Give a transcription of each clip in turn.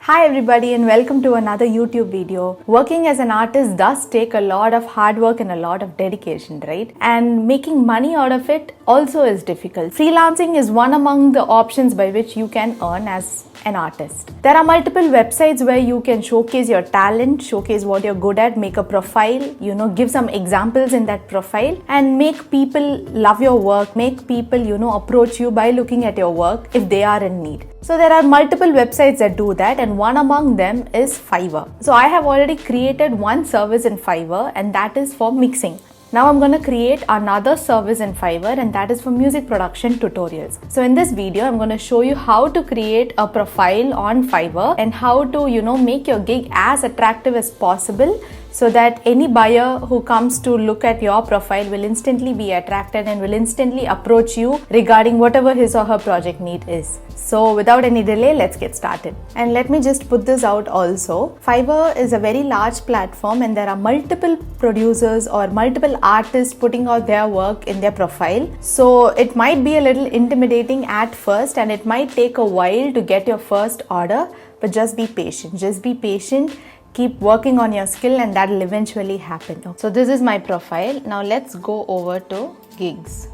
Hi everybody and welcome to another YouTube video. Working as an artist does take a lot of hard work and a lot of dedication, right? And making money out of it also is difficult. Freelancing is one among the options by which you can earn as an artist. There are multiple websites where you can showcase your talent, showcase what you're good at, make a profile, give some examples in that profile and make people love your work, make people, approach you by looking at your work if they are in need. So there are multiple websites that do that and one among them is FIVERR. So I have already created one service in FIVERR and that is for mixing. Now I'm going to create another service in FIVERR and that is for music production tutorials. So in this video, I'm going to show you how to create a profile on FIVERR and how to, make your gig as attractive as possible so that any buyer who comes to look at your profile will instantly be attracted and will instantly approach you regarding whatever his or her project need is. So without any delay, let's get started. And let me just put this out also. FIVERR is a very large platform and there are multiple producers or multiple artists putting out their work in their profile. So it might be a little intimidating at first and it might take a while to get your first order, but just be patient. Just be patient. Keep working on your skill and that will eventually happen. So this is my profile. Now let's go over to gigs.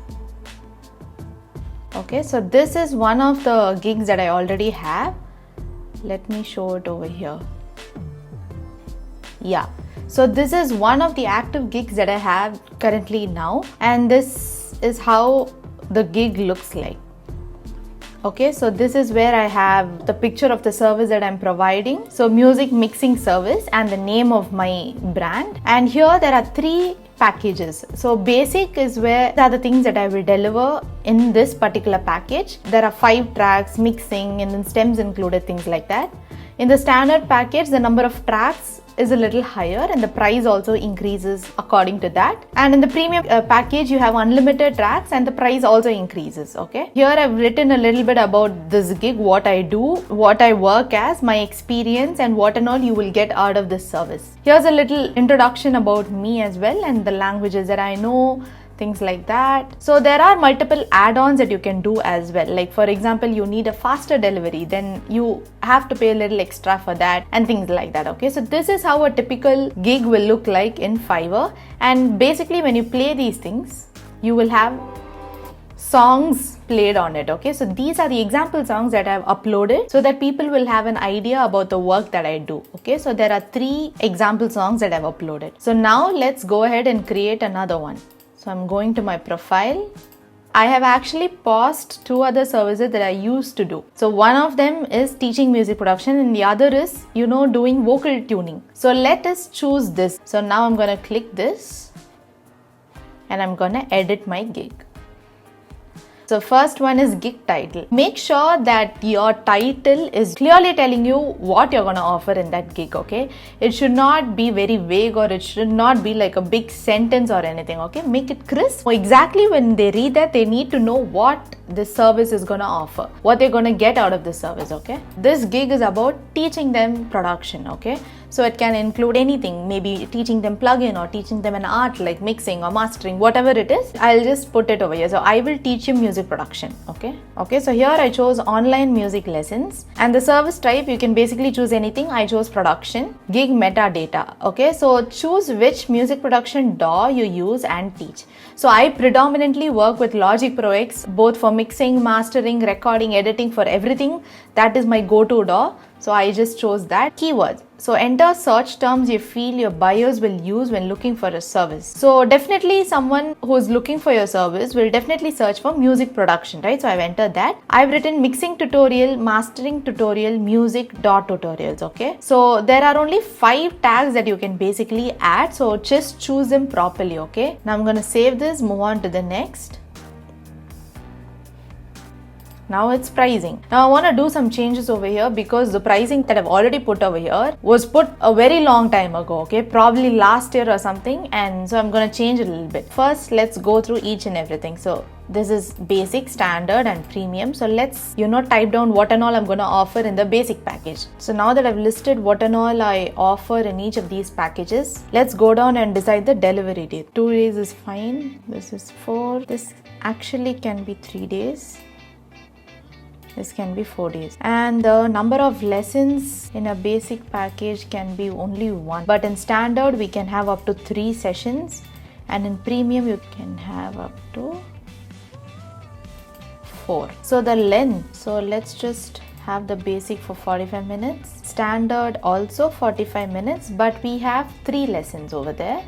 Okay, so this is one of the gigs that I already have. Let me show it over here. Yeah, so this is one of the active gigs that I have currently now, and this is how the gig looks like. Okay, so this is where I have the picture of the service that I'm providing. So music mixing service and the name of my brand. And here there are 3 packages. So basic is where are the things that I will deliver in this particular package. There are 5 tracks, mixing and then stems included, things like that. In the standard package, the number of tracks is a little higher and the price also increases according to that. And in the premium package, you have unlimited tracks and the price also increases. Okay. Here I've written a little bit about this gig, what I do, what I work as, my experience and what and all you will get out of this service. Here's a little introduction about me as well and the languages that I know, things like that. So there are multiple add-ons that you can do as well. Like for example, you need a faster delivery, then you have to pay a little extra for that and things like that. Okay, so this is how a typical gig will look like in FIVERR. And basically when you play these things, you will have songs played on it. Okay, so these are the example songs that I've uploaded so that people will have an idea about the work that I do. Okay, so there are 3 example songs that I've uploaded. So now let's go ahead and create another one. So I'm going to my profile. I have actually paused 2 other services that I used to do. So one of them is teaching music production and the other is, doing vocal tuning. So let us choose this. So now I'm going to click this and I'm going to edit my gig. So first one is gig title. Make sure that your title is clearly telling you what you're going to offer in that gig, okay? It should not be very vague or it should not be like a big sentence or anything, okay? Make it crisp. So exactly when they read that, they need to know what this service is going to offer, what they're going to get out of this service, okay? This gig is about teaching them production, okay? So it can include anything, maybe teaching them plugin or teaching them an art like mixing or mastering, whatever it is. I'll just put it over here. So I will teach you music production. Okay, so here I chose online music lessons and the service type, you can basically choose anything. I chose production, gig metadata. Okay, so choose which music production DAW you use and teach. So I predominantly work with Logic Pro X, both for mixing, mastering, recording, editing, for everything. That is my go-to DAW. So I just chose that. Keywords. So enter search terms you feel your buyers will use when looking for a service. So definitely someone who is looking for your service will definitely search for music production, right? So I've entered that. I've written mixing tutorial, mastering tutorial, music tutorials, okay? So there are only 5 tags that you can basically add. So just choose them properly, okay? Now I'm going to save this, move on to the next. Now it's pricing. Now I want to do some changes over here because the pricing that I've already put over here was put a very long time ago, okay? Probably last year or something. And so I'm going to change it a little bit. First, let's go through each and everything. So this is basic, standard and premium. So let's, type down what and all I'm going to offer in the basic package. So now that I've listed what and all I offer in each of these packages, let's go down and decide the delivery date. 2 days is fine. This is 4. This actually can be 3 days. This can be 4 days. And the number of lessons in a basic package can be only 1. But in standard, we can have up to 3 sessions. And in premium, you can have up to 4. So the length, so let's just have the basic for 45 minutes. Standard also 45 minutes, but we have 3 lessons over there.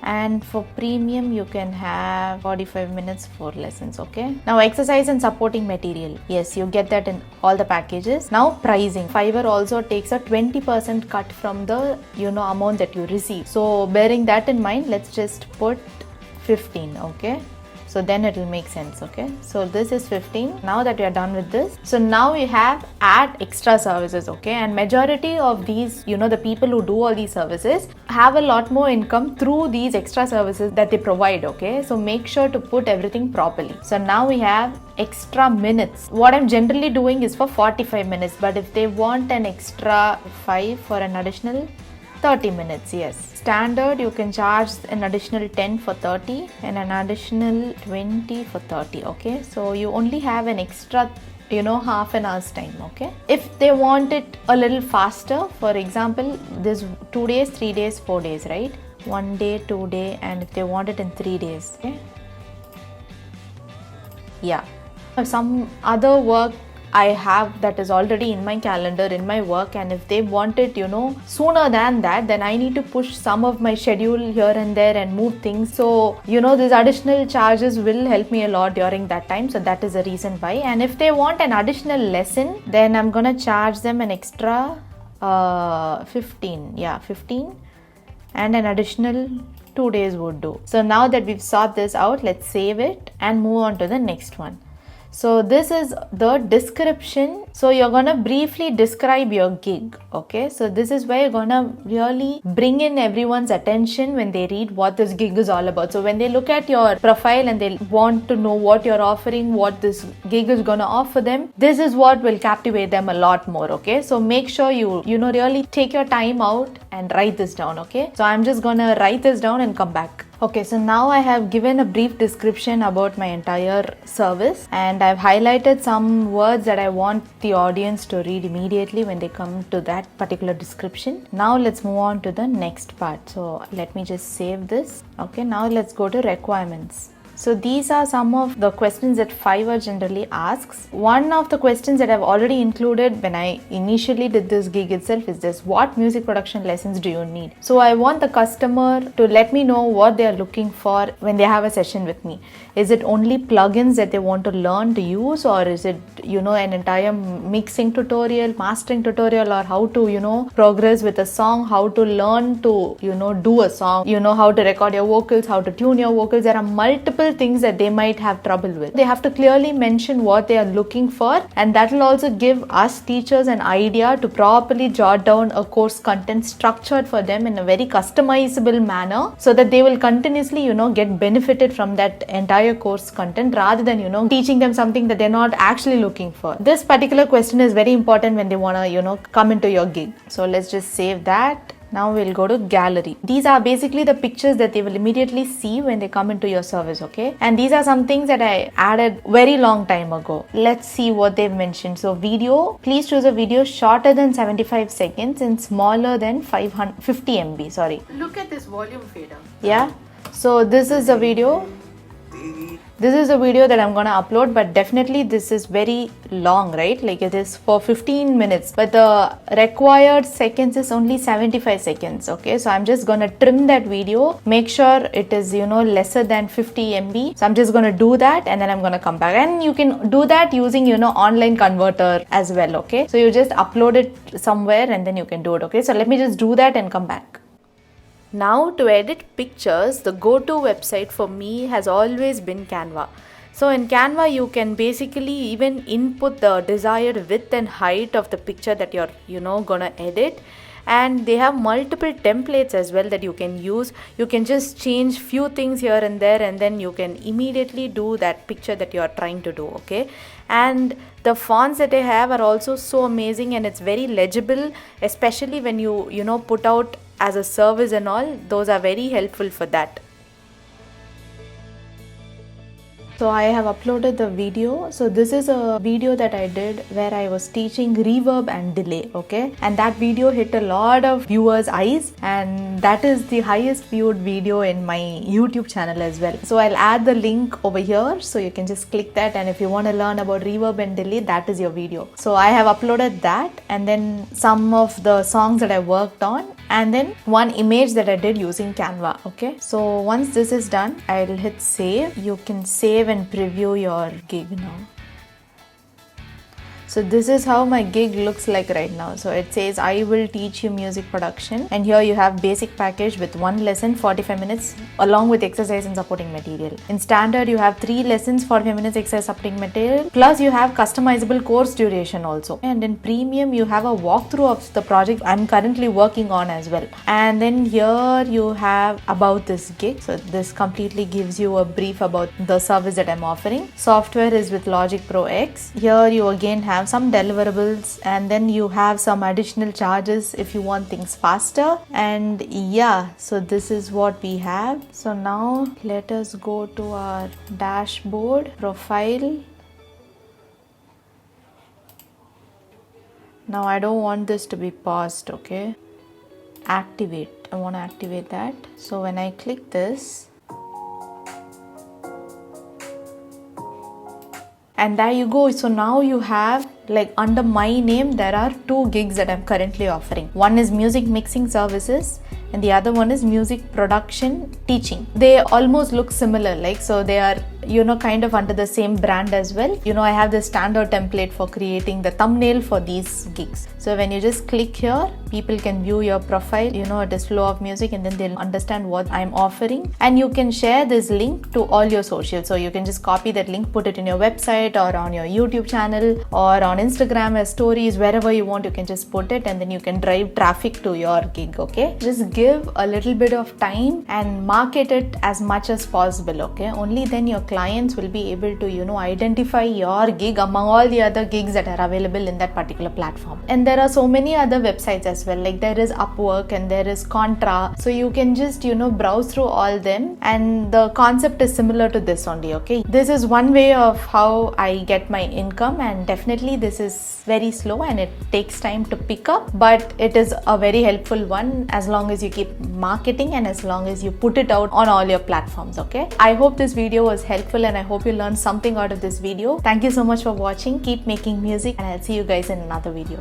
And for premium, you can have 45 minutes, 4 lessons, okay? Now, exercise and supporting material. Yes, you get that in all the packages. Now, pricing. FIVERR also takes a 20% cut from the, amount that you receive. So, bearing that in mind, let's just put 15, okay? So then it will make sense, okay? So this is 15. Now that we are done with this, so now we have add extra services, okay? And majority of these, the people who do all these services have a lot more income through these extra services that they provide, okay? So make sure to put everything properly. So now we have extra minutes. What I'm generally doing is for 45 minutes, but if they want an extra 5 for an additional 30 minutes, yes. Standard, you can charge an additional 10 for 30 and an additional 20 for 30, okay? So you only have an extra, half an hour's time, okay? If they want it a little faster, for example, this 2 days, 3 days, 4 days, right? 1 day, 2 day, and if they want it in 3 days, okay? Yeah. Some other work I have that is already in my calendar, in my work, and if they want it, sooner than that, then I need to push some of my schedule here and there and move things. So, these additional charges will help me a lot during that time. So that is the reason why. And if they want an additional lesson, then I'm gonna charge them an extra 15. Yeah, 15. And an additional 2 days would do. So now that we've sorted this out, let's save it and move on to the next one. So this is the description. So you're gonna briefly describe your gig, okay? So this is where you're gonna really bring in everyone's attention when they read what this gig is all about. So when they look at your profile and they want to know what you're offering, what this gig is gonna offer them, this is what will captivate them a lot more, okay? So make sure you really take your time out and write this down, okay? So I'm just gonna write this down and come back. Okay, so now I have given a brief description about my entire service, and I've highlighted some words that I want the audience to read immediately when they come to that particular description. Now let's move on to the next part. So let me just save this. Okay, now let's go to requirements. So these are some of the questions that FIVERR generally asks. One of the questions that I've already included when I initially did this gig itself is this: what music production lessons do you need? So I want the customer to let me know what they are looking for when they have a session with me. Is it only plugins that they want to learn to use, or is it, an entire mixing tutorial, mastering tutorial, or how to, progress with a song, how to learn to, do a song, how to record your vocals, how to tune your vocals. There are multiple things that they might have trouble with. They have to clearly mention what they are looking for, and that will also give us teachers an idea to properly jot down a course content structured for them in a very customizable manner, so that they will continuously, get benefited from that entire course content, rather than, teaching them something that they're not actually looking for. This particular question is very important when they want to, come into your gig. So let's just save that. Now we'll go to gallery. These are basically the pictures that they will immediately see when they come into your service, okay? And these are some things that I added very long time ago. Let's see what they've mentioned. So video, please choose a video shorter than 75 seconds and smaller than 50 MB, sorry. Look at this volume fader. Yeah. So this is a video. This is a video that I'm gonna upload, but definitely this is very long, right? Like it is for 15 minutes, but the required seconds is only 75 seconds, okay? So I'm just gonna trim that video, make sure it is, lesser than 50 MB. So I'm just gonna do that, and then I'm gonna come back. And you can do that using, online converter as well, okay? So you just upload it somewhere and then you can do it, okay? So let me just do that and come back. Now to edit pictures, the go-to website for me has always been Canva. So in Canva, you can basically even input the desired width and height of the picture that you're, gonna edit. And they have multiple templates as well that you can use. You can just change few things here and there, and then you can immediately do that picture that you're trying to do, okay? And the fonts that they have are also so amazing, and it's very legible, especially when you put out as a service and all. Those are very helpful for that. So I have uploaded the video. So this is a video that I did where I was teaching reverb and delay, okay? And that video hit a lot of viewers' eyes, and that is the highest viewed video in my YouTube channel as well. So I'll add the link over here, so you can just click that, and if you want to learn about reverb and delay, that is your video. So I have uploaded that, and then some of the songs that I worked on, and then one image that I did using Canva, okay? So once this is done, I'll hit save. You can save and preview your gig now. So this is how my gig looks like right now. So it says I will teach you music production, and here you have basic package with 1 lesson 45 minutes along with exercise and supporting material. In standard you have 3 lessons 45 minutes exercise supporting material, plus you have customizable course duration also. And in premium you have a walkthrough of the project I'm currently working on as well. And then here you have about this gig. So this completely gives you a brief about the service that I'm offering. Software is with Logic Pro X. Here you again have some deliverables, and then you have some additional charges if you want things faster. And yeah, so this is what we have. So now let us go to our dashboard, profile. Now I don't want this to be paused, okay? Activate. I want to activate that. So when I click this, and there you go. So now you have, like, under my name there are 2 gigs that I'm currently offering. One is music mixing services, and the other one is music production teaching. They almost look similar, like, so they are, you know, kind of under the same brand as well. You know, I have the standard template for creating the thumbnail for these gigs. So when you just click here, people can view your profile, you know, it is Flow of Music, and then they'll understand what I'm offering. And you can share this link to all your socials. So you can just copy that link, put it in your website or on your YouTube channel or on Instagram as stories, wherever you want, you can just put it, and then you can drive traffic to your gig, okay? Just give a little bit of time and market it as much as possible, okay? Only then your clients will be able to, you know, identify your gig among all the other gigs that are available in that particular platform. And there are so many other websites as well, like there is Upwork and there is Contra. So you can just, you know, browse through all them, and the concept is similar to this only, okay? This is one way of how I get my income, and definitely this is very slow and it takes time to pick up, but it is a very helpful one as long as you keep marketing and as long as you put it out on all your platforms, okay? I hope this video was helpful, and I hope you learned something out of this video. Thank you so much for watching. Keep making music, and I'll see you guys in another video.